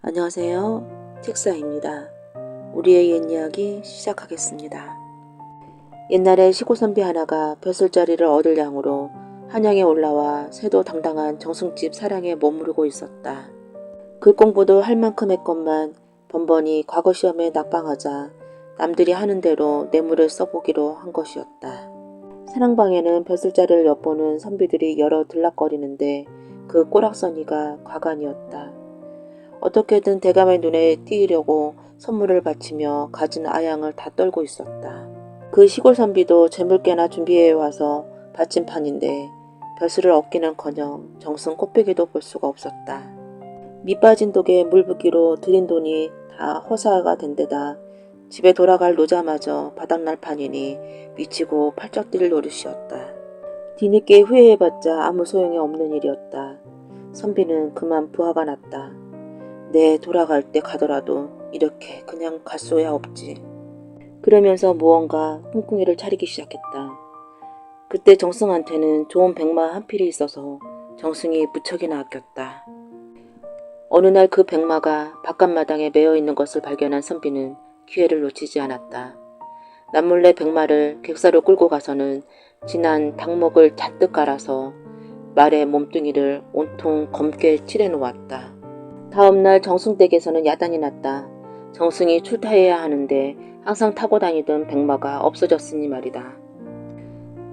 안녕하세요. 책사입니다. 우리의 옛 이야기 시작하겠습니다. 옛날에 시골 선비 하나가 벼슬자리를 얻을 양으로 한양에 올라와 새도 당당한 정승집 사랑에 머무르고 있었다. 글 공부도 할 만큼 했건만 번번이 과거 시험에 낙방하자 남들이 하는 대로 뇌물을 써보기로 한 것이었다. 사랑방에는 벼슬자리를 엿보는 선비들이 여러 들락거리는데 그 꼬락서니가 과간이었다. 어떻게든 대감의 눈에 띄으려고 선물을 바치며 가진 아양을 다 떨고 있었다. 그 시골 선비도 재물개나 준비해 와서 바친 판인데 벼슬을 얻기는커녕 정승 코빼기도 볼 수가 없었다. 밑빠진 독에 물 붓기로 들인 돈이 다 허사가 된 데다 집에 돌아갈 노자마저 바닥날 판이니 미치고 팔쩍 뛸 노릇이었다. 뒤늦게 후회해봤자 아무 소용이 없는 일이었다. 선비는 그만 부하가 났다. 내 돌아갈 때 가더라도 이렇게 그냥 갈 수야 없지. 그러면서 무언가 꿍꿍이를 차리기 시작했다. 그때 정승한테는 좋은 백마 한 필이 있어서 정승이 무척이나 아꼈다. 어느 날 그 백마가 바깥마당에 매어 있는 것을 발견한 선비는 기회를 놓치지 않았다. 남몰래 백마를 객사로 끌고 가서는 진한 닭목을 잔뜩 깔아서 말의 몸뚱이를 온통 검게 칠해 놓았다. 다음날 정승댁에서는 야단이 났다. 정승이 출타해야 하는데 항상 타고 다니던 백마가 없어졌으니 말이다.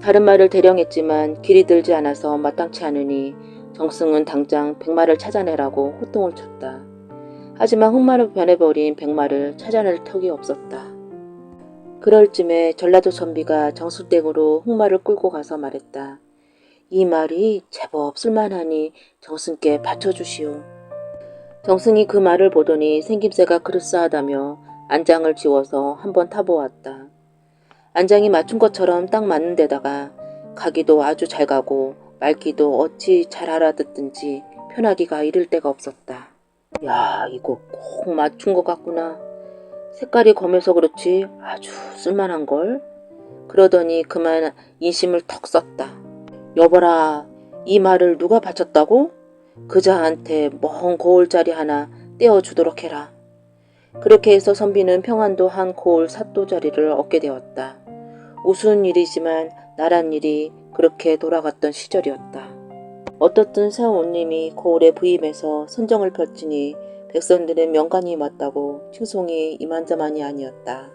다른 말을 대령했지만 길이 들지 않아서 마땅치 않으니 정승은 당장 백마를 찾아내라고 호통을 쳤다. 하지만 흑마로 변해버린 백마를 찾아낼 턱이 없었다. 그럴 쯤에 전라도 선비가 정승댁으로 흑마를 끌고 가서 말했다. 이 말이 제법 쓸만하니 정승께 바쳐주시오. 정승이 그 말을 보더니 생김새가 그럴싸하다며 안장을 지워서 한번 타보았다. 안장이 맞춘 것처럼 딱 맞는 데다가 가기도 아주 잘 가고 말기도 어찌 잘 알아듣든지 편하기가 이를 데가 없었다. 야, 이거 꼭 맞춘 것 같구나. 색깔이 검해서 그렇지 아주 쓸만한걸. 그러더니 그만 인심을 턱 썼다. 여보라, 이 말을 누가 바쳤다고? 그자한테 먼 고을자리 하나 떼어주도록 해라. 그렇게 해서 선비는 평안도 한 고을 삿도자리를 얻게 되었다. 우스운 일이지만 나란 일이 그렇게 돌아갔던 시절이었다. 어떻든 새옹님이 고을에 부임해서 선정을 펼치니 백성들은 명간이 맞다고 칭송이 이만저만이 아니었다.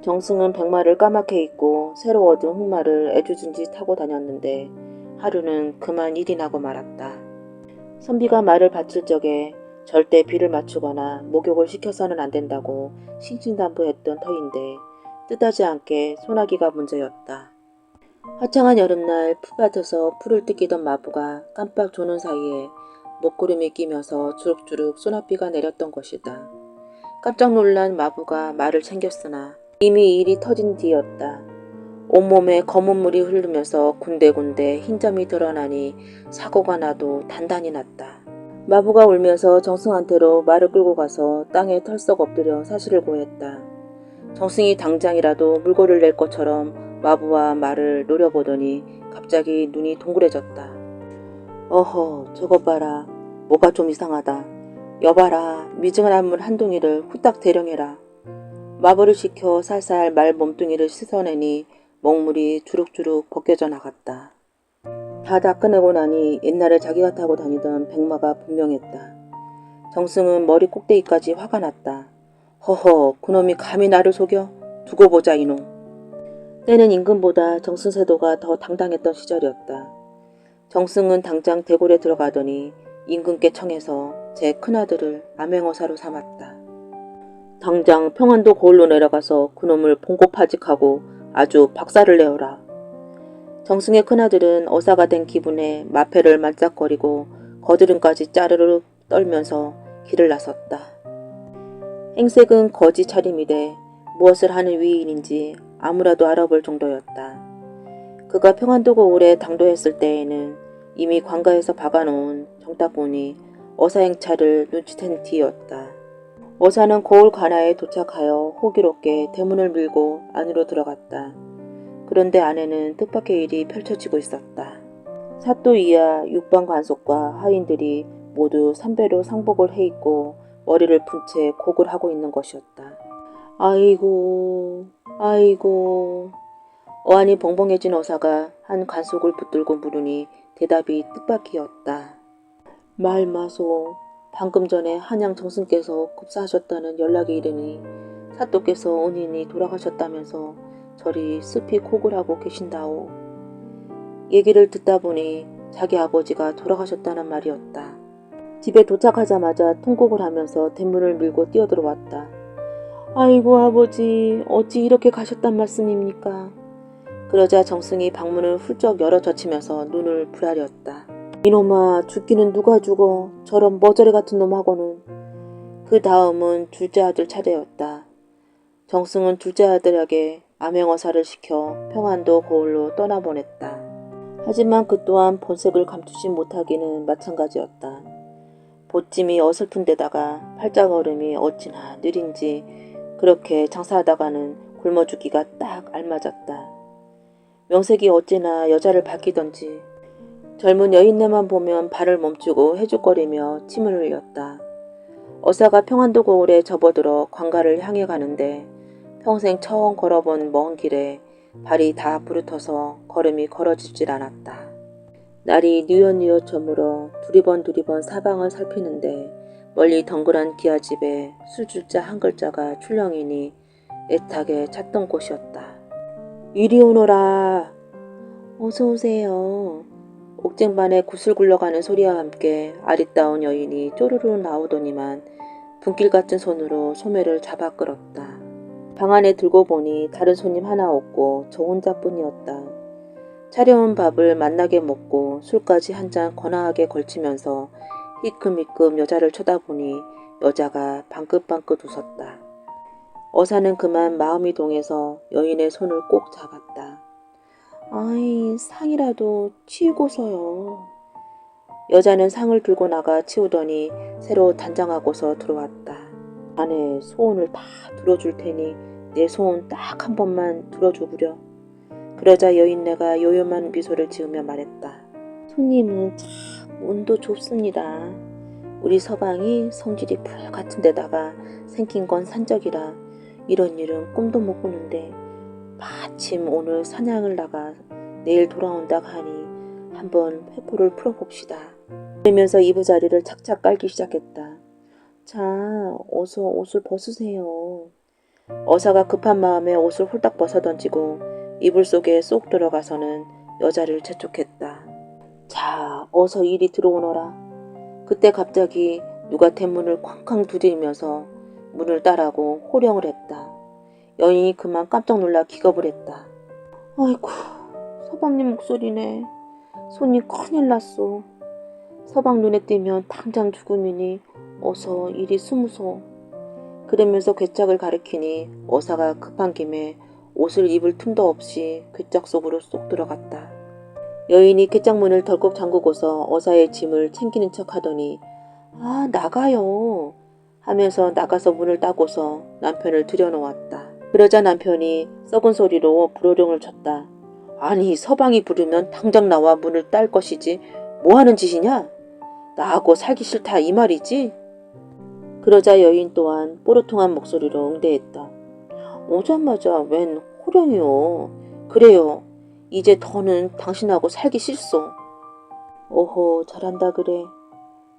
정승은 백마를 까맣게 입고 새로 얻은 흑마를 애주준지 타고 다녔는데 하루는 그만 일이 나고 말았다. 선비가 말을 바칠 적에 절대 비를 맞추거나 목욕을 시켜서는 안 된다고 신신당부했던 터인데 뜻하지 않게 소나기가 문제였다. 화창한 여름날 풀밭에서 풀을 뜯기던 마부가 깜빡 조는 사이에 먹구름이 끼면서 주룩주룩 소나비가 내렸던 것이다. 깜짝 놀란 마부가 말을 챙겼으나 이미 일이 터진 뒤였다. 온몸에 검은 물이 흐르면서 군데군데 흰점이 드러나니 사고가 나도 단단히 났다. 마부가 울면서 정승한테로 말을 끌고 가서 땅에 털썩 엎드려 사실을 고했다. 정승이 당장이라도 물고를 낼 것처럼 마부와 말을 노려보더니 갑자기 눈이 동그래졌다. 어허, 저것 봐라. 뭐가 좀 이상하다. 여봐라, 미증한 물 한 동이를 후딱 대령해라. 마부를 시켜 살살 말 몸뚱이를 씻어내니 먹물이 주룩주룩 벗겨져 나갔다. 다 닦아내고 나니 옛날에 자기가 타고 다니던 백마가 분명했다. 정승은 머리 꼭대기까지 화가 났다. 허허, 그놈이 감히 나를 속여? 두고 보자 이놈. 때는 임금보다 정승세도가 더 당당했던 시절이었다. 정승은 당장 대궐에 들어가더니 임금께 청해서 제 큰아들을 암행어사로 삼았다. 당장 평안도 고을로 내려가서 그놈을 봉고파직하고 아주 박살을 내어라. 정승의 큰아들은 어사가 된 기분에 마패를 만짝거리고 거드름까지 짜르르 떨면서 길을 나섰다. 행색은 거지 차림이되 무엇을 하는 위인인지 아무라도 알아볼 정도였다. 그가 평안도 고을에 당도했을 때에는 이미 관가에서 박아놓은 정탁군이 어사 행차를 눈치챈 뒤였다. 어사는 고을 관아에 도착하여 호기롭게 대문을 밀고 안으로 들어갔다. 그런데 안에는 뜻밖의 일이 펼쳐지고 있었다. 사또 이하 육방 관속과 하인들이 모두 삼배로 상복을 해입고 머리를 푼 채 곡을 하고 있는 것이었다. 아이고, 아이고. 어안이 벙벙해진 어사가 한 관속을 붙들고 물으니 대답이 뜻밖이었다. 말 마소. 방금 전에 한양 정승께서 급사하셨다는 연락이 이르니 사또께서 은인이 돌아가셨다면서 저리 습히 곡을 하고 계신다오. 얘기를 듣다 보니 자기 아버지가 돌아가셨다는 말이었다. 집에 도착하자마자 통곡을 하면서 대문을 밀고 뛰어들어왔다. 아이고 아버지, 어찌 이렇게 가셨단 말씀입니까? 그러자 정승이 방문을 훌쩍 열어 젖히면서 눈을 부라렸다. 이놈아, 죽기는 누가 죽어. 저런 머저리 같은 놈하고는. 그 다음은 둘째 아들 차례였다. 정승은 둘째 아들에게 암행어사를 시켜 평안도 고을로 떠나보냈다. 하지만 그 또한 본색을 감추지 못하기는 마찬가지였다. 보찜이 어설픈 데다가 팔자걸음이 어찌나 느린지 그렇게 장사하다가는 굶어 죽기가 딱 알맞았다. 명색이 어찌나 여자를 밝히던지 젊은 여인네만 보면 발을 멈추고 해죽거리며 침을 흘렸다. 어사가 평안도 고을에 접어들어 관가를 향해 가는데 평생 처음 걸어본 먼 길에 발이 다 부르터서 걸음이 걸어지질 않았다. 날이 뉘엿뉘엿 저물어 두리번 사방을 살피는데 멀리 덩그란 기아집에 술줄자 한 글자가 출렁이니 애타게 찾던 곳이었다. 이리 오너라. 어서 오세요. 옥쟁반에 구슬 굴러가는 소리와 함께 아리따운 여인이 쪼르르 나오더니만 분길 같은 손으로 소매를 잡아 끌었다. 방 안에 들고 보니 다른 손님 하나 없고 저 혼자뿐이었다. 차려온 밥을 맛나게 먹고 술까지 한 잔 거나하게 걸치면서 희끔희끔 여자를 쳐다보니 여자가 방긋방긋 웃었다. 어사는 그만 마음이 동해서 여인의 손을 꼭 잡았다. 아이, 상이라도 치우고서요. 여자는 상을 들고 나가 치우더니 새로 단장하고서 들어왔다. 자네 소원을 다 들어줄 테니 내 소원 딱 한 번만 들어줘구려. 그러자 여인네가 요염한 미소를 지으며 말했다. 손님은 참 운도 좁습니다. 우리 서방이 성질이 불 같은 데다가 생긴 건 산적이라 이런 일은 꿈도 못 꾸는데 마침 오늘 사냥을 나가 내일 돌아온다 하니 한번 회포를 풀어봅시다. 그러면서 이부자리를 착착 깔기 시작했다. 자, 어서 옷을 벗으세요. 어사가 급한 마음에 옷을 홀딱 벗어던지고 이불 속에 쏙 들어가서는 여자를 재촉했다. 자, 어서 이리 들어오너라. 그때 갑자기 누가 대문을 쾅쾅 두드리면서 문을 따라고 호령을 했다. 여인이 그만 깜짝 놀라 기겁을 했다. 아이고, 서방님 목소리네. 손이 큰일 났소. 서방 눈에 띄면 당장 죽음이니 어서 이리 숨으소. 그러면서 괴짝을 가리키니 어사가 급한 김에 옷을 입을 틈도 없이 괴짝 속으로 쏙 들어갔다. 여인이 괴짝문을 덜컥 잠그고서 어사의 짐을 챙기는 척 하더니 아, 나가요 하면서 나가서 문을 따고서 남편을 들여놓았다. 그러자 남편이 썩은 소리로 불호령을 쳤다. 아니, 서방이 부르면 당장 나와 문을 딸 것이지 뭐하는 짓이냐? 나하고 살기 싫다 이 말이지? 그러자 여인 또한 뽀로통한 목소리로 응대했다. 오자마자 웬 호령이요. 그래요. 이제 더는 당신하고 살기 싫소. 오호, 잘한다 그래.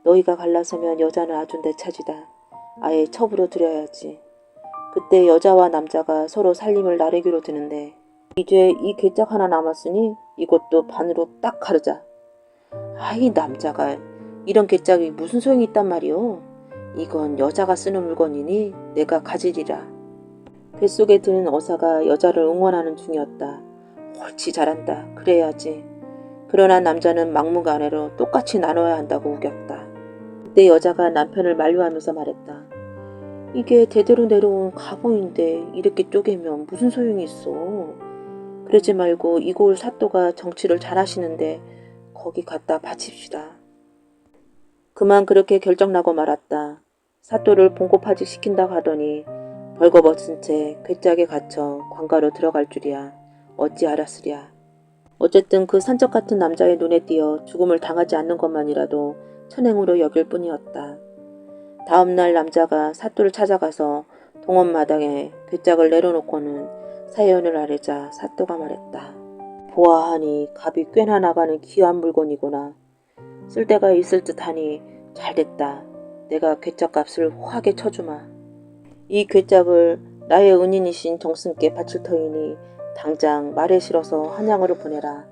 너희가 갈라서면 여자는 아주 내 차지다. 아예 첩으로 들여야지. 그때 여자와 남자가 서로 살림을 나르기로 드는데 이제 이 괴짝 하나 남았으니 이것도 반으로 딱 가르자. 아이, 남자가 이런 괴짝이 무슨 소용이 있단 말이오. 이건 여자가 쓰는 물건이니 내가 가지리라. 뱃속에 드는 어사가 여자를 응원하는 중이었다. 옳지, 잘한다. 그래야지. 그러나 남자는 막무가내로 똑같이 나눠야 한다고 우겼다. 그때 여자가 남편을 만류하면서 말했다. 이게 대대로 내려온 가보인데 이렇게 쪼개면 무슨 소용이 있어. 그러지 말고 이 고을 사또가 정치를 잘하시는데 거기 갖다 바칩시다. 그만 그렇게 결정나고 말았다. 사또를 봉고파직 시킨다고 하더니 벌거벗은 채 괴짝에 갇혀 관가로 들어갈 줄이야. 어찌 알았으랴. 어쨌든 그 산적 같은 남자의 눈에 띄어 죽음을 당하지 않는 것만이라도 천행으로 여길 뿐이었다. 다음날 남자가 사또를 찾아가서 동원마당에 괴짝을 내려놓고는 사연을 아뢰자 사또가 말했다. 보아하니 값이 꽤나 나가는 귀한 물건이구나. 쓸데가 있을 듯하니 잘됐다. 내가 괴짝값을 후하게 쳐주마. 이 괴짝을 나의 은인이신 정승께 바칠 터이니 당장 말에 실어서 한양으로 보내라.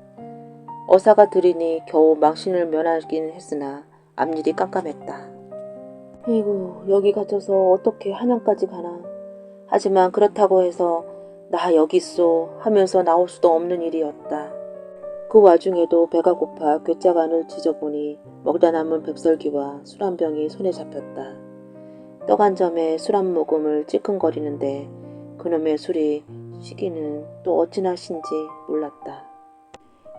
어사가 들이니 겨우 망신을 면하긴 했으나 앞일이 깜깜했다. 에이구, 여기 갇혀서 어떻게 한양까지 가나. 하지만 그렇다고 해서 나 여기 있소 하면서 나올 수도 없는 일이었다. 그 와중에도 배가 고파 괴짝 안을 뒤져보니 먹다 남은 백설기와 술 한 병이 손에 잡혔다. 떡 한 점에 술 한 모금을 찔끔거리는데 그놈의 술이 시기는 또 어찌나 신지 몰랐다.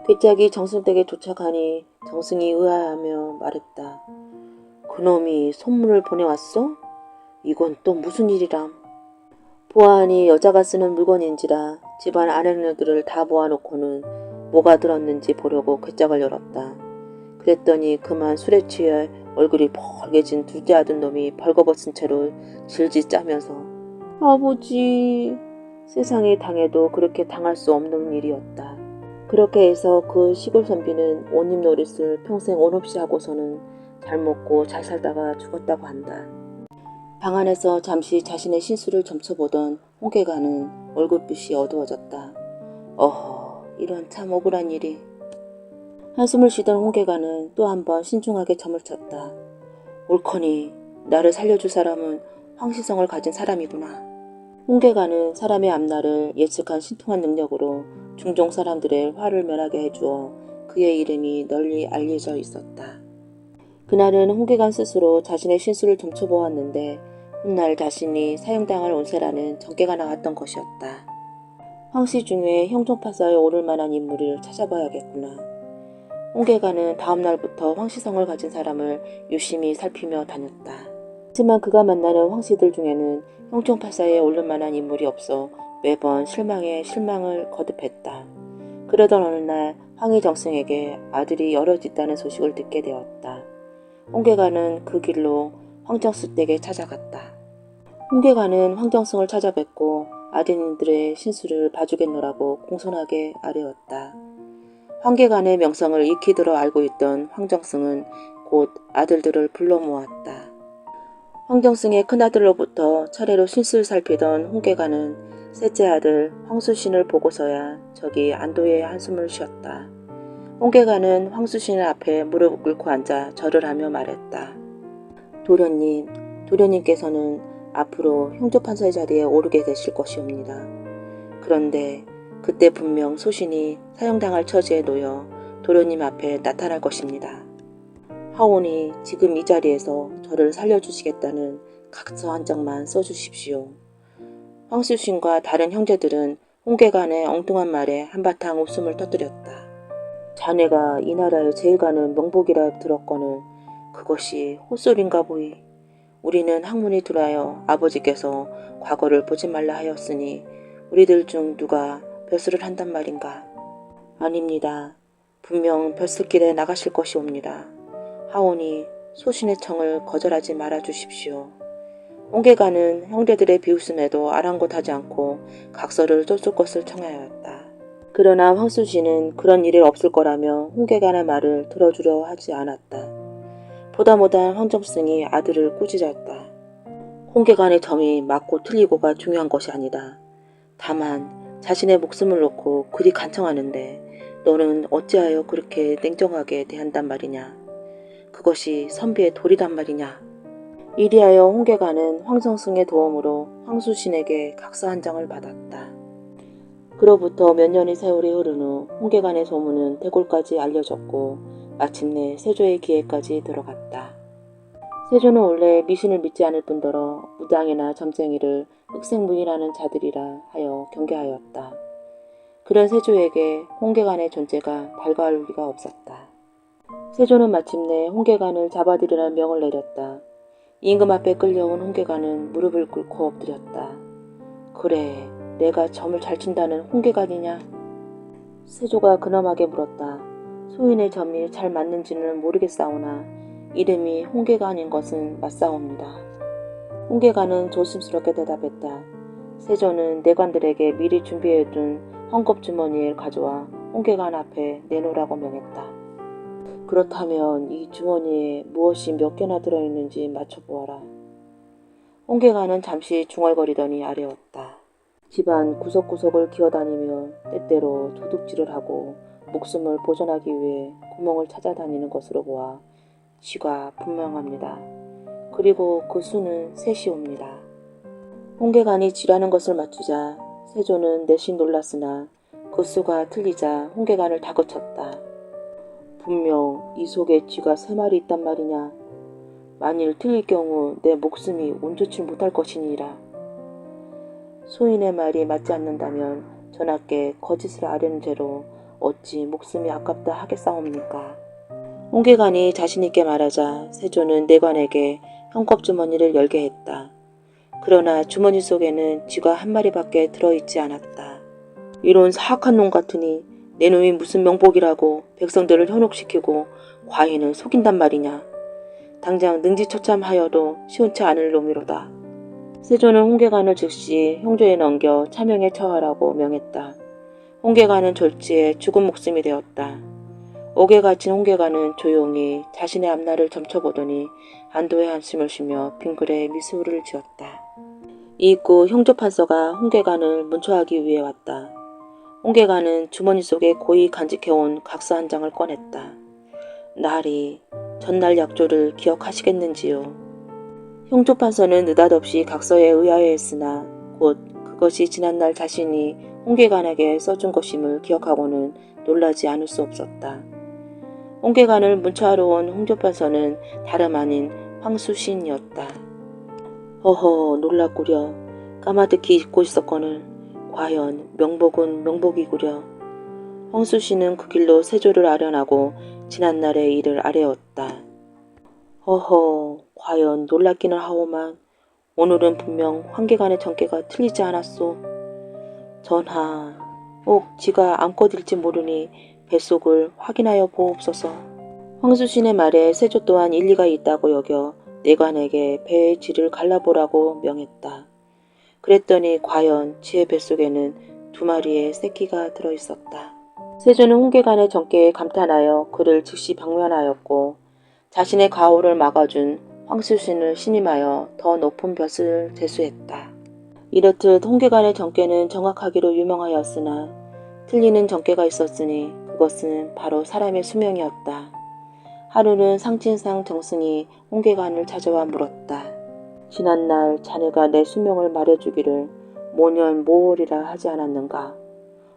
괴짝이 정승댁에 도착하니 정승이 의아하며 말했다. 그놈이 손문을 보내왔소? 이건 또 무슨 일이람? 보아하니 여자가 쓰는 물건인지라 집안 아랫녀들을 다 모아놓고는 뭐가 들었는지 보려고 괴짝을 열었다. 그랬더니 그만 술에 취해 얼굴이 벌개진 둘째 아들 놈이 벌거벗은 채로 질질 짜면서 아버지, 세상에 당해도 그렇게 당할 수 없는 일이었다. 그렇게 해서 그 시골 선비는 온입 노릇을 평생 온 없이 하고서는 잘 먹고 잘 살다가 죽었다고 한다. 방 안에서 잠시 자신의 신수를 점쳐보던 홍계가는 얼굴빛이 어두워졌다. 어허, 이런 참 억울한 일이. 한숨을 쉬던 홍계가는 또 한 번 신중하게 점을 쳤다. 옳거니 나를 살려줄 사람은 황시성을 가진 사람이구나. 홍계가는 사람의 앞날을 예측한 신통한 능력으로 중종 사람들의 화를 면하게 해주어 그의 이름이 널리 알려져 있었다. 그날은 홍계관 스스로 자신의 신수를 점쳐보았는데 훗날 자신이 사형당할 온세라는 전개가 나왔던 것이었다. 황씨 중에 형종파사에 오를 만한 인물을 찾아봐야겠구나. 홍계관은 다음 날부터 황시성을 가진 사람을 유심히 살피며 다녔다. 하지만 그가 만나는 황씨들 중에는 형종파사에 오를 만한 인물이 없어 매번 실망에 실망을 거듭했다. 그러던 어느 날 황희정승에게 아들이 여럿 있다는 소식을 듣게 되었다. 홍계관은 그 길로 황정수 댁에 찾아갔다. 홍계관은 황정승을 찾아뵙고 아드님들의 신수를 봐주겠노라고 공손하게 아뢰었다. 황계관의 명성을 익히 들어 알고 있던 황정승은 곧 아들들을 불러 모았다. 황정승의 큰아들로부터 차례로 신수를 살피던 홍계관은 셋째 아들 황수신을 보고서야 저기 안도의 한숨을 쉬었다. 홍계관은 황수신 앞에 무릎 꿇고 앉아 절을 하며 말했다. 도련님께서는 앞으로 형조판사의 자리에 오르게 되실 것이옵니다. 그런데 그때 분명 소신이 사형당할 처지에 놓여 도련님 앞에 나타날 것입니다. 하오니 지금 이 자리에서 저를 살려주시겠다는 각서 한 장만 써주십시오. 황수신과 다른 형제들은 홍계관의 엉뚱한 말에 한바탕 웃음을 터뜨렸다. 자네가 이 나라에 제일 가는 명복이라 들었거늘 그것이 헛소린가 보이. 우리는 학문이 들하여 아버지께서 과거를 보지 말라 하였으니 우리들 중 누가 벼슬을 한단 말인가. 아닙니다. 분명 벼슬길에 나가실 것이옵니다. 하오니 소신의 청을 거절하지 말아 주십시오. 홍계관은 형제들의 비웃음에도 아랑곳하지 않고 각서를 쫓을 것을 청하였다. 그러나 황수신은 그런 일이 없을 거라며 홍계관의 말을 들어주려 하지 않았다. 보다 못한 황정승이 아들을 꾸짖었다. 홍계관의 점이 맞고 틀리고가 중요한 것이 아니다. 다만 자신의 목숨을 놓고 그리 간청하는데 너는 어찌하여 그렇게 냉정하게 대한단 말이냐. 그것이 선비의 도리단 말이냐. 이리하여 홍계관은 황정승의 도움으로 황수신에게 각서 한 장을 받았다. 그로부터 몇 년의 세월이 흐른 후 홍계관의 소문은 대골까지 알려졌고 마침내 세조의 귀에까지 들어갔다. 세조는 원래 미신을 믿지 않을 뿐더러 무당이나 점쟁이를 흑색무인하는 자들이라 하여 경계하였다. 그런 세조에게 홍계관의 존재가 달가울 리가 없었다. 세조는 마침내 홍계관을 잡아들이라는 명을 내렸다. 임금 앞에 끌려온 홍계관은 무릎을 꿇고 엎드렸다. 그래, 내가 점을 잘 친다는 홍계관이냐? 세조가 근엄하게 물었다. 소인의 점이 잘 맞는지는 모르겠사오나 이름이 홍계가 아닌 것은 맞사옵니다. 홍계가는 조심스럽게 대답했다. 세조는 내관들에게 미리 준비해둔 헝겊주머니를 가져와 홍계관 앞에 내놓으라고 명했다. 그렇다면 이 주머니에 무엇이 몇 개나 들어있는지 맞춰보아라. 홍계관은 잠시 중얼거리더니 아뢰었다. 집안 구석구석을 기어다니며 때때로 도둑질을 하고 목숨을 보존하기 위해 구멍을 찾아다니는 것으로 보아 쥐가 분명합니다. 그리고 그 수는 셋이옵니다. 홍계관이 쥐라는 것을 맞추자 세조는 내심 놀랐으나 그 수가 틀리자 홍계관을 다그쳤다. 분명 이 속에 쥐가 3마리 있단 말이냐. 만일 틀릴 경우 내 목숨이 온좋지 못할 것이니라. 소인의 말이 맞지 않는다면 전하께 거짓을 아뢰는 죄로 어찌 목숨이 아깝다 하겠사옵니까. 홍계관이 자신있게 말하자 세조는 내관에게 헝겊주머니를 열게 했다. 그러나 주머니 속에는 쥐가 1마리밖에 들어있지 않았다. 이런 사악한 놈 같으니 내 놈이 무슨 명복이라고 백성들을 현혹시키고 과인을 속인단 말이냐. 당장 능지처참하여도 시원치 않을 놈이로다. 세조는 홍계관을 즉시 형조에 넘겨 차명에 처하라고 명했다. 홍계관은 졸지에 죽은 목숨이 되었다. 옥에 갇힌 홍계관은 조용히 자신의 앞날을 점쳐보더니 안도의 한숨을 쉬며 빙그레 미소를 지었다. 이윽고 형조판서가 홍계관을 문초하기 위해 왔다. 홍계관은 주머니 속에 고이 간직해온 각서 한 장을 꺼냈다. 나리, 전날 약조를 기억하시겠는지요. 형조판서는 느닷없이 각서에 의아해했으나 곧 그것이 지난날 자신이 홍계관에게 써준 것임을 기억하고는 놀라지 않을 수 없었다. 홍계관을 문초하러 온 홍조판서는 다름 아닌 황수신이었다. 허허 놀랐구려. 까마득히 잊고 있었거늘 과연 명복은 명복이구려. 황수신은 그 길로 세조를 아련하고 지난날의 일을 아뢰었다. 허허 과연 놀랍기는 하오만 오늘은 분명 황계관의 전께가 틀리지 않았소. 전하, 혹 지가 암컷일지 모르니 뱃속을 확인하여 보옵소서. 황수신의 말에 세조 또한 일리가 있다고 여겨 내관에게 배의 쥐를 갈라보라고 명했다. 그랬더니 과연 쥐의 뱃속에는 2마리의 새끼가 들어있었다. 세조는 홍계관의 전께에 감탄하여 그를 즉시 방면하였고 자신의 과오를 막아준 황수신을 신임하여 더 높은 벼슬을 제수했다. 이렇듯 홍계관의 전께는 정확하기로 유명하였으나 틀리는 전께가 있었으니 그것은 바로 사람의 수명이었다. 하루는 상친상 정승이 홍계관을 찾아와 물었다. 지난날 자네가 내 수명을 말해주기를 모년 모월이라 하지 않았는가.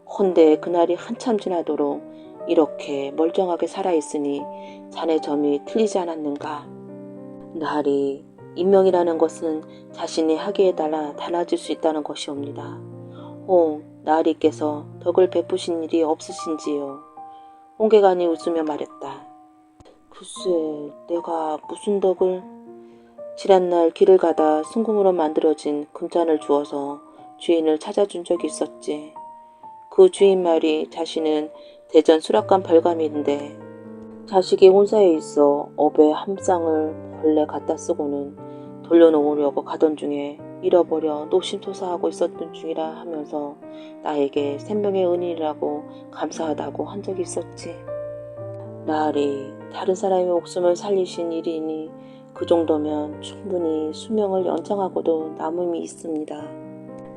헌데 그날이 한참 지나도록 이렇게 멀쩡하게 살아있으니 자네 점이 틀리지 않았는가. 나리, 인명이라는 것은 자신이 하기에 따라 달라질 수 있다는 것이옵니다. 홍, 나리께서 덕을 베푸신 일이 없으신지요. 홍계관이 웃으며 말했다. 글쎄, 내가 무슨 덕을... 지난날 길을 가다 순금으로 만들어진 금잔을 주어서 주인을 찾아준 적이 있었지. 그 주인 말이 자신은 대전 수락관 별감인데 자식이 혼사에 있어 업에 한 쌍을 벌레 갖다 쓰고는 돌려놓으려고 가던 중에 잃어버려 노심초사하고 있었던 중이라 하면서 나에게 생명의 은인이라고 감사하다고 한 적이 있었지. 나리, 다른 사람의 목숨을 살리신 일이니 그 정도면 충분히 수명을 연장하고도 남음이 있습니다.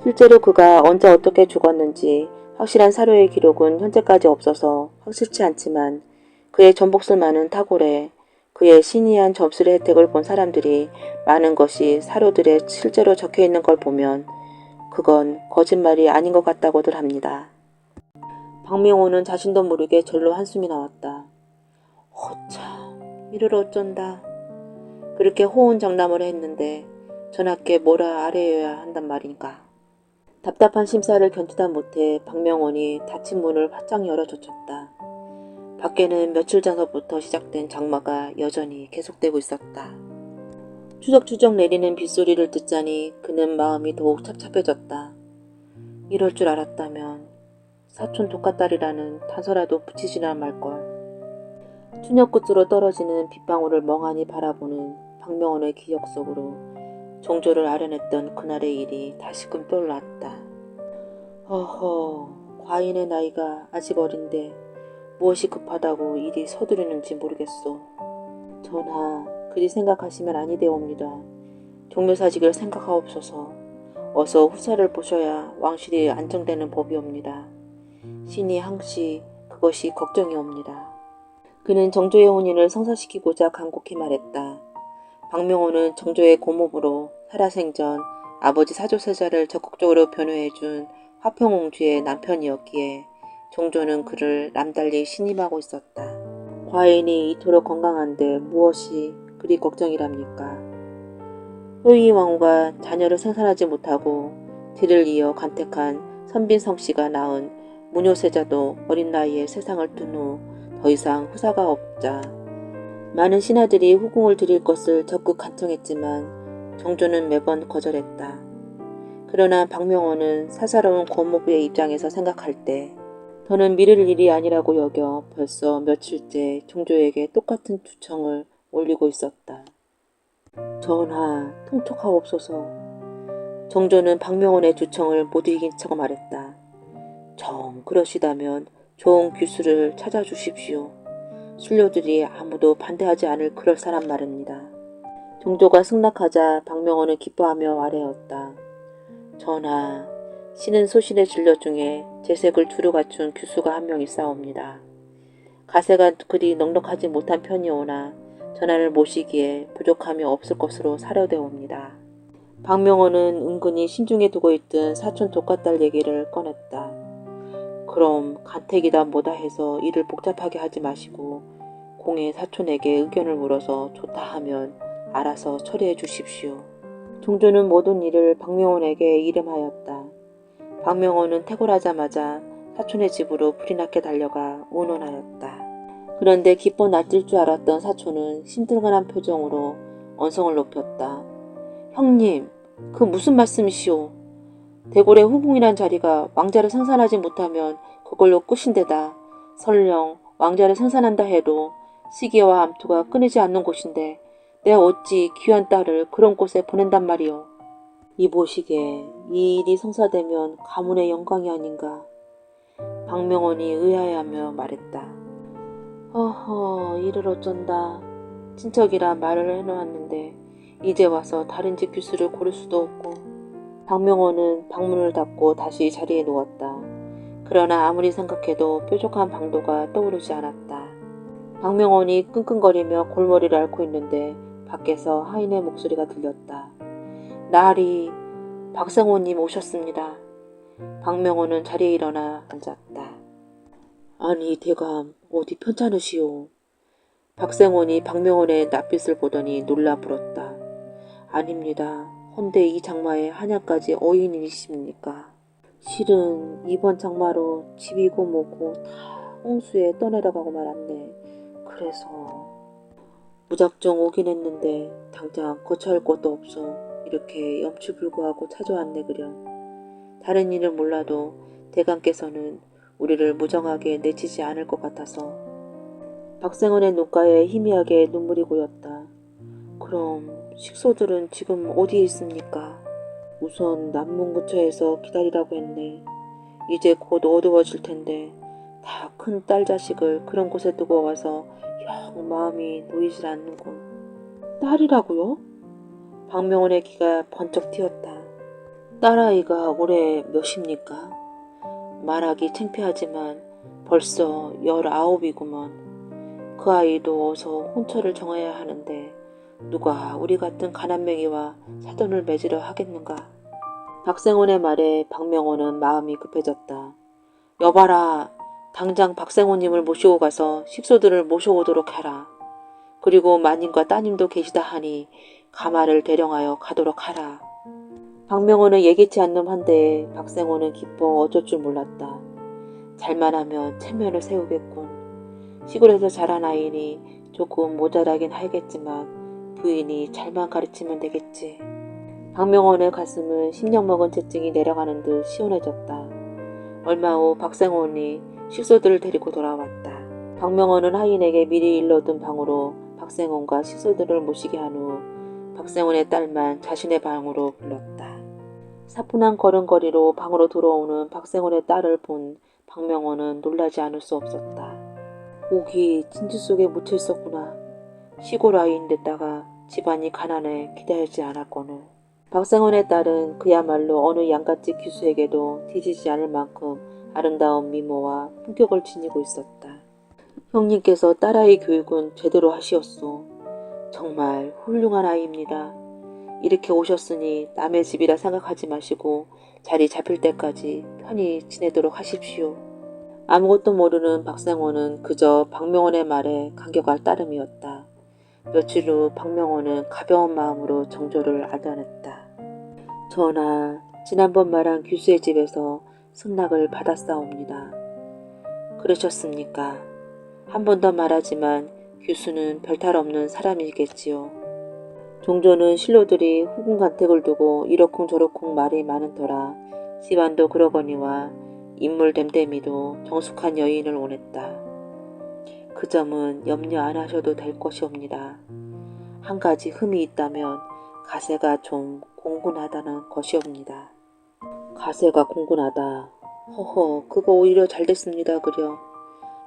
실제로 그가 언제 어떻게 죽었는지 확실한 사료의 기록은 현재까지 없어서 확실치 않지만 그의 전복술만은 탁월해 그의 신이한 점술의 혜택을 본 사람들이 많은 것이 사료들에 실제로 적혀있는 걸 보면 그건 거짓말이 아닌 것 같다고들 합니다. 박명호는 자신도 모르게 절로 한숨이 나왔다. 허참, 이를 어쩐다. 그렇게 호언장담을 했는데 전하께 뭐라 아뢰어야 한단 말인가. 답답한 심사를 견디다 못해 박명원이 닫힌 문을 활짝 열어젖혔다. 밖에는 며칠 전서부터 시작된 장마가 여전히 계속되고 있었다. 추적추적 내리는 빗소리를 듣자니 그는 마음이 더욱 착잡해졌다. 이럴 줄 알았다면 사촌 조카딸이라는 단서라도 붙이지나 말걸. 추녀 끝으로 떨어지는 빗방울을 멍하니 바라보는 박명원의 기억 속으로 종조를 아련했던 그날의 일이 다시금 떠올랐다. 허허, 과인의 나이가 아직 어린데 무엇이 급하다고 일이 서두르는지 모르겠소. 전하, 그리 생각하시면 아니되옵니다. 종묘사직을 생각하옵소서. 어서 후사를 보셔야 왕실이 안정되는 법이옵니다. 신이 항시 그것이 걱정이옵니다. 그는 정조의 혼인을 성사시키고자 간곡히 말했다. 박명호는 정조의 고모부로 살아생전 아버지 사조세자를 적극적으로 변호해준 화평옹주의 남편이었기에 정조는 그를 남달리 신임하고 있었다. 과인이 이토록 건강한데 무엇이 그리 걱정이랍니까? 효의왕후가 자녀를 생산하지 못하고 뒤를 이어 간택한 선빈성씨가 낳은 무녀세자도 어린 나이에 세상을 뜬 후 더 이상 후사가 없자 많은 신하들이 후궁을 드릴 것을 적극 간청했지만 정조는 매번 거절했다. 그러나 박명호는 사사로운 고모부의 입장에서 생각할 때 더는 미룰 일이 아니라고 여겨 벌써 며칠째 정조에게 똑같은 투청을 올리고 있었다. 전하, 통촉하옵소서. 정조는 박명원의 주청을 못 이긴 척 말했다. 정 그러시다면 좋은 규수를 찾아주십시오. 신료들이 아무도 반대하지 않을 그럴 사람 말입니다. 정조가 승낙하자 박명원은 기뻐하며 아뢰었다. 전하, 신은 소신의 진료 중에 재색을 두루 갖춘 규수가 한 명 있사옵니다. 가세가 그리 넉넉하지 못한 편이오나 전하를 모시기에 부족함이 없을 것으로 사료되옵니다. 박명호는 은근히 신중에 두고 있던 사촌 조카딸 얘기를 꺼냈다. 그럼 간택이다 뭐다 해서 일을 복잡하게 하지 마시고 공의 사촌에게 의견을 물어서 좋다 하면 알아서 처리해 주십시오. 종조는 모든 일을 박명원에게 이름하였다. 박명원은 퇴골하자마자 사촌의 집으로 불이 나게 달려가 의논하였다. 그런데 기뻐 날뛸 줄 알았던 사촌은 심들근한 표정으로 언성을 높였다. 형님, 그 무슨 말씀이시오? 대궐의 후궁이란 자리가 왕자를 생산하지 못하면 그걸로 끝인데다 설령 왕자를 생산한다 해도 시기와 암투가 끊이지 않는 곳인데 내가 어찌 귀한 딸을 그런 곳에 보낸단 말이오. 이보시게 이 일이 성사되면 가문의 영광이 아닌가. 박명원이 의아해하며 말했다. 허허, 이를 어쩐다. 친척이라 말을 해놓았는데 이제 와서 다른 집 규수를 고를 수도 없고. 박명호는 방문을 닫고 다시 자리에 누웠다. 그러나 아무리 생각해도 뾰족한 방도가 떠오르지 않았다. 박명원이 끙끙거리며 골머리를 앓고 있는데 밖에서 하인의 목소리가 들렸다. 나리, 박생호님 오셨습니다. 박명호는 자리에 일어나 앉았다. 아니 대감 어디 편찮으시오. 박생원이 박명원의 낯빛을 보더니 놀라 물었다. 아닙니다. 헌데 이 장마에 한양까지 어인이십니까? 실은 이번 장마로 집이고 뭐고 다 홍수에 떠내려가고 말았네. 그래서 무작정 오긴 했는데 당장 거처할 곳도 없어 이렇게 염치불구하고 찾아왔네 그려. 다른 일은 몰라도 대감께서는 우리를 무정하게 내치지 않을 것 같아서. 박생원의 눈가에 희미하게 눈물이 고였다. 그럼 식소들은 지금 어디에 있습니까? 우선 남문구처에서 기다리라고 했네. 이제 곧 어두워질 텐데 다 큰 딸 자식을 그런 곳에 두고 와서 영 마음이 놓이질 않는군. 딸이라고요? 박명원의 귀가 번쩍 튀었다. 딸아이가 올해 몇입니까? 말하기 창피하지만 벌써 19이구먼. 그 아이도 어서 혼처를 정해야 하는데 누가 우리 같은 가난맹이와 사돈을 맺으려 하겠는가. 박생원의 말에 박명호는 마음이 급해졌다. 여봐라, 당장 박생호님을 모시고 가서 식소들을 모셔오도록 해라. 그리고 마님과 따님도 계시다 하니 가마를 대령하여 가도록 하라. 박명호는 예기치 않는 환대에 박생호는 기뻐 어쩔 줄 몰랐다. 잘만 하면 체면을 세우겠군. 시골에서 자란 아이니 조금 모자라긴 하겠지만 부인이 잘만 가르치면 되겠지. 박명원의 가슴은 신령 먹은 재증이 내려가는 듯 시원해졌다. 얼마 후 박생원이 식소들을 데리고 돌아왔다. 박명호는 하인에게 미리 일러둔 방으로 박생원과 시술들을 모시게 한 후 박생원의 딸만 자신의 방으로 불렀다. 사뿐한 걸음걸이로 방으로 들어오는 박생원의 딸을 본 박명호는 놀라지 않을 수 없었다. 옥이 진주 속에 묻혀 있었구나. 시골 아이인데다가 집안이 가난해 기다리지 않았거늘. 박생원의 딸은 그야말로 어느 양갓집 교수에게도 뒤지지 않을 만큼 아름다운 미모와 품격을 지니고 있었다. 형님께서 딸아이 교육은 제대로 하시었소. 정말 훌륭한 아이입니다. 이렇게 오셨으니 남의 집이라 생각하지 마시고 자리 잡힐 때까지 편히 지내도록 하십시오. 아무것도 모르는 박생원은 그저 박명원의 말에 감격할 따름이었다. 며칠 후 박명원은 가벼운 마음으로 정조를 알아냈다. 전하, 지난번 말한 규수의 집에서 승낙을 받았사옵니다. 그러셨습니까? 한 번 더 말하지만 규수는 별탈 없는 사람이겠지요. 종조는 신료들이 후궁간택을 두고 이러쿵저러쿵 말이 많은 터라 집안도 그러거니와 인물 됨됨이도 정숙한 여인을 원했다. 그 점은 염려 안 하셔도 될 것이옵니다. 한 가지 흠이 있다면 가세가 좀 공군하다는 것이옵니다. 가세가 공군하다. 허허, 그거 오히려 잘 됐습니다 그려.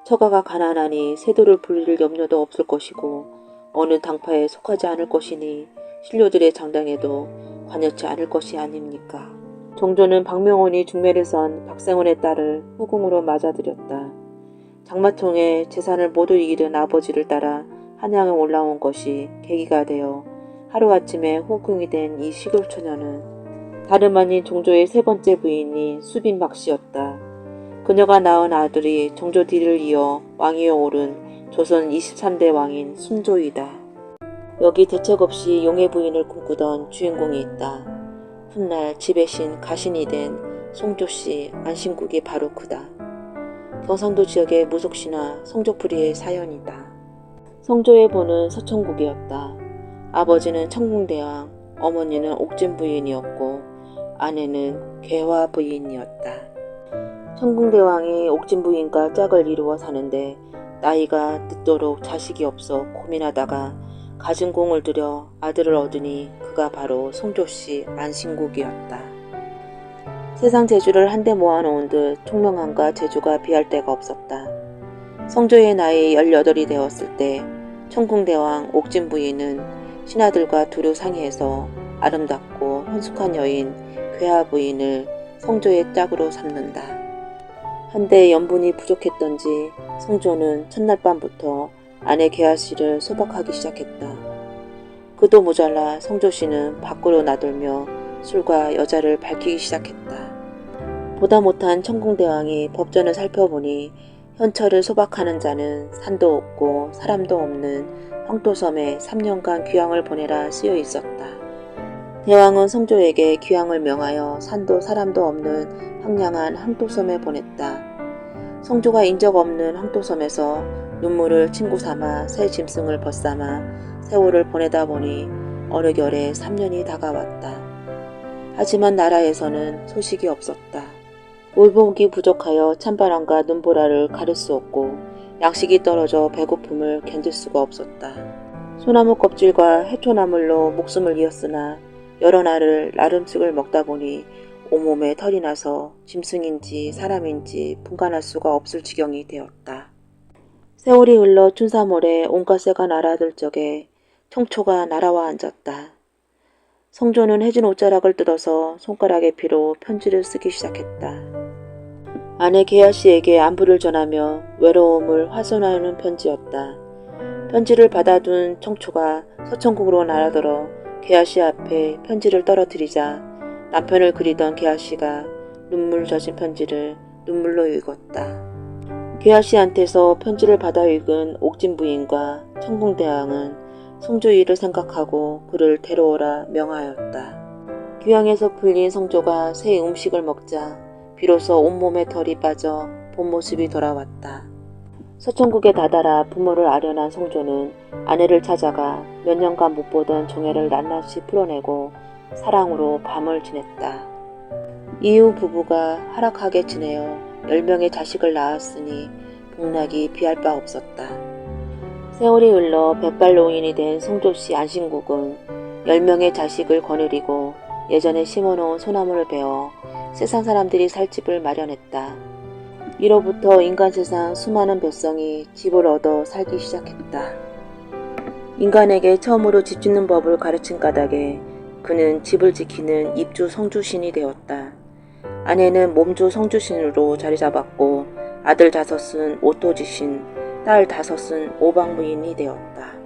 처가가 가난하니 세도를 불릴 염려도 없을 것이고 어느 당파에 속하지 않을 것이니 신료들의 장당에도 관여치 않을 것이 아닙니까. 종조는 박명원이 중매를 선 박생원의 딸을 후궁으로 맞아들였다. 장마통에 재산을 모두 잃은 아버지를 따라 한양에 올라온 것이 계기가 되어 하루아침에 후궁이 된 이 시골처녀는 다름 아닌 종조의 세 번째 부인이 수빈 박씨였다. 그녀가 낳은 아들이 종조 뒤를 이어 왕위에 오른 조선 23대 왕인 순조이다. 여기 대책 없이 용의 부인을 꿈꾸던 주인공이 있다. 훗날 집의 신 가신이 된 송조씨 안신국이 바로 그다. 경상도 지역의 무속신화 성조풀이의 사연이다. 성조의 보는 서천국이었다. 아버지는 청궁대왕, 어머니는 옥진 부인이었고 아내는 괴화 부인이었다. 청궁대왕이 옥진 부인과 짝을 이루어 사는데 나이가 늦도록 자식이 없어 고민하다가 가진 공을 들여 아들을 얻으니 그가 바로 송조씨 안신국이었다. 세상 재주를 한데 모아놓은 듯 총명함과 재주가 비할 데가 없었다. 성조의 나이 18이 되었을 때 청궁대왕 옥진 부인은 신하들과 두루 상의해서 아름답고 현숙한 여인 괴하 부인을 성조의 짝으로 삼는다. 한데 연분이 부족했던지 성조는 첫날 밤부터 아내 괴하씨를 소박하기 시작했다. 그도 모자라 성조씨는 밖으로 나돌며 술과 여자를 밝히기 시작했다. 보다 못한 청궁대왕이 법전을 살펴보니 현철을 소박하는 자는 산도 없고 사람도 없는 황토섬에 3년간 귀향을 보내라 쓰여 있었다. 대왕은 성조에게 귀향을 명하여 산도 사람도 없는 황량한 황토섬에 보냈다. 성조가 인적 없는 황토섬에서 눈물을 친구 삼아 새 짐승을 벗삼아 세월을 보내다 보니 어느 결에 3년이 다가왔다. 하지만 나라에서는 소식이 없었다. 울복이 부족하여 찬바람과 눈보라를 가릴 수 없고 양식이 떨어져 배고픔을 견딜 수가 없었다. 소나무 껍질과 해초나물로 목숨을 이었으나 여러 날을 나름식을 먹다 보니 온몸에 털이 나서 짐승인지 사람인지 분간할 수가 없을 지경이 되었다. 세월이 흘러 춘삼월에 온갖 새가 날아들 적에 청초가 날아와 앉았다. 성조는 해진 옷자락을 뜯어서 손가락의 피로 편지를 쓰기 시작했다. 아내 계하씨에게 안부를 전하며 외로움을 화소하는 편지였다. 편지를 받아둔 청초가 서천국으로 날아들어 계하씨 앞에 편지를 떨어뜨리자 남편을 그리던 계하씨가 눈물 젖은 편지를 눈물로 읽었다. 계하씨한테서 편지를 받아 읽은 옥진 부인과 청궁대왕은 성조이를 생각하고 그를 데려오라 명하였다. 귀향에서 풀린 성조가 새 음식을 먹자 비로소 온몸에 털이 빠져 본 모습이 돌아왔다. 서천국에 다다라 부모를 아련한 성조는 아내를 찾아가 몇 년간 못 보던 정애를 낱낱이 풀어내고 사랑으로 밤을 지냈다. 이후 부부가 하락하게 지내어 10명의 자식을 낳았으니 복락이 비할 바 없었다. 세월이 흘러 백발노인이 된 송조씨 안신국은 10명의 자식을 거느리고 예전에 심어놓은 소나무를 베어 세상 사람들이 살 집을 마련했다. 이로부터 인간 세상 수많은 벼성이 집을 얻어 살기 시작했다. 인간에게 처음으로 집 짓는 법을 가르친 까닭에 그는 집을 지키는 입주 성주신이 되었다. 아내는 몸주 성주신으로 자리 잡았고 아들 5은 오토지신, 딸 5은 오방무인이 되었다.